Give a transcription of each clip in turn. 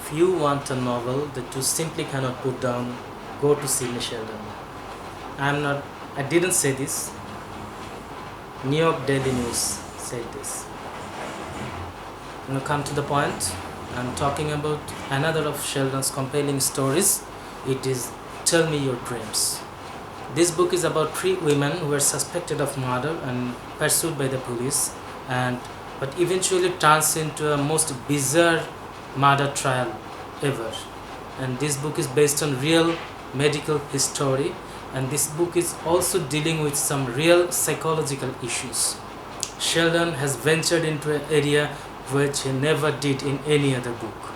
If you want a novel that you simply cannot put down, go to Sidney Sheldon. I didn't say this. New York Daily News said this. Now come to the point. I'm talking about another of Sheldon's compelling stories. It is Tell Me Your Dreams. This book is about three women who were suspected of murder and pursued by the police, but eventually turns into a most bizarre murder trial ever. And this book is based on real medical history, and this book is also dealing with some real psychological issues. Sheldon has ventured into an area which he never did in any other book.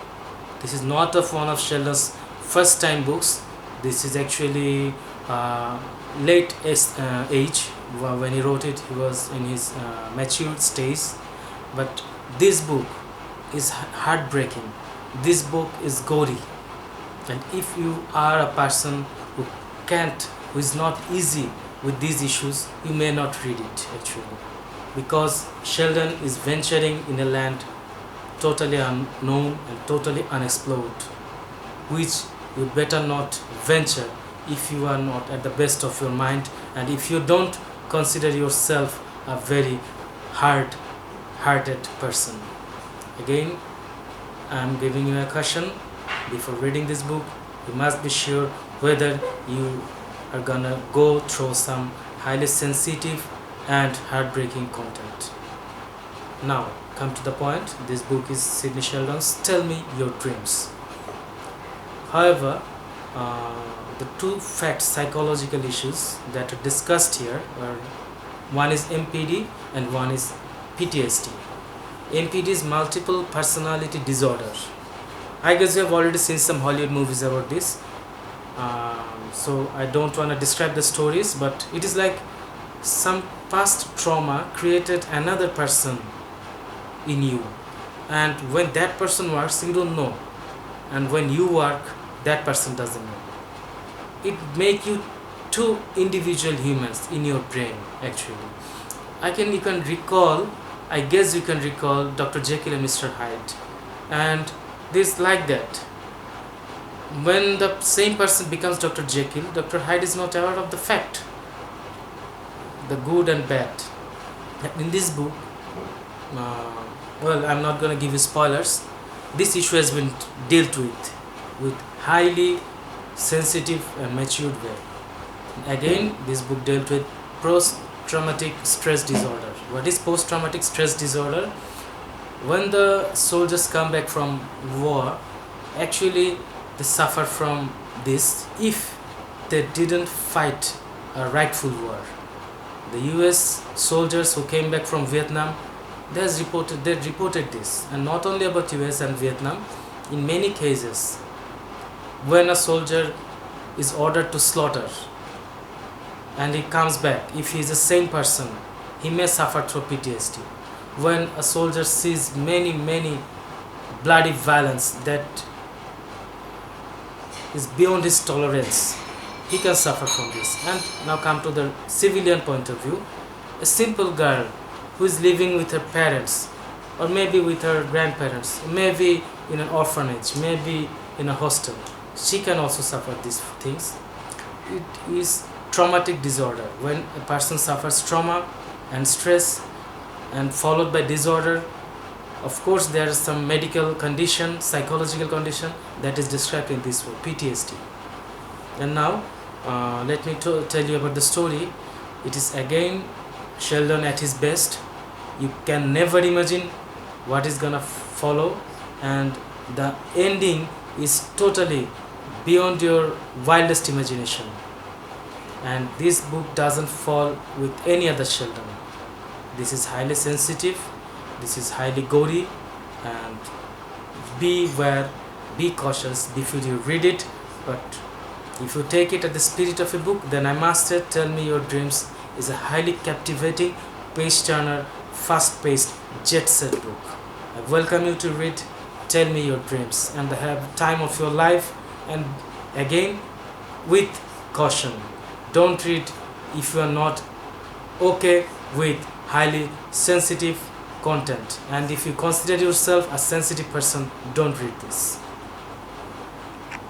This is not of one of Sheldon's first time books. This is actually late age. When he wrote it, he was in his mature stage. But this book is heartbreaking. This book is gory. And if you are a person who is not easy with these issues, you may not read it actually. Because Sheldon is venturing in a land totally unknown and totally unexplored, which you better not venture if you are not at the best of your mind, and if you don't consider yourself a very hard-hearted person. Again, I am giving you a caution. Before reading this book, you must be sure whether you are gonna go through some highly sensitive and heartbreaking content. Now, come to the point. This book is Sidney Sheldon's Tell Me Your Dreams. However, the two fact psychological issues that are discussed here are one is MPD and one is PTSD. MPD is multiple personality disorder. I guess you have already seen some Hollywood movies about this, so I don't want to describe the stories, but it is like some past trauma created another person in you, and when that person works, you don't know, and when you work, that person doesn't know. It make you two individual humans in your brain actually. I guess you can recall Dr. Jekyll and Mr. Hyde, and this like that. When the same person becomes Dr. Jekyll, Dr. Hyde is not aware of the fact, the good and bad. In this book, I'm not gonna give you spoilers. This issue has been dealt with highly sensitive and matured way. Again, this book dealt with post-traumatic stress disorder. What is post-traumatic stress disorder? When the soldiers come back from war, actually they suffer from this if they didn't fight a rightful war. The US soldiers who came back from Vietnam, they reported this, and not only about US and Vietnam. In many cases, when a soldier is ordered to slaughter and he comes back, if he is a sane person, he may suffer through PTSD. When a soldier sees many bloody violence that is beyond his tolerance, he can suffer from this. And now come to the civilian point of view. A simple girl who is living with her parents, or maybe with her grandparents, maybe in an orphanage, maybe in a hostel, she can also suffer these things. It is traumatic disorder. When a person suffers trauma and stress and followed by disorder, of course there is some medical condition, psychological condition that is described in this book, PTSD. And now let me tell you about the story. It is again Sheldon at his best. You can never imagine what is gonna follow, and the ending is totally beyond your wildest imagination. And this book doesn't fall with any other Sheldon. This is highly sensitive, this is highly gory, and beware, be cautious before you read it. But if you take it at the spirit of a book, then I must say Tell Me Your Dreams is a highly captivating, page-turner, fast-paced, jet-set book. I welcome you to read Tell Me Your Dreams and have time of your life. And again, with caution, don't read if you are not okay with highly sensitive content, and if you consider yourself a sensitive person, don't read this.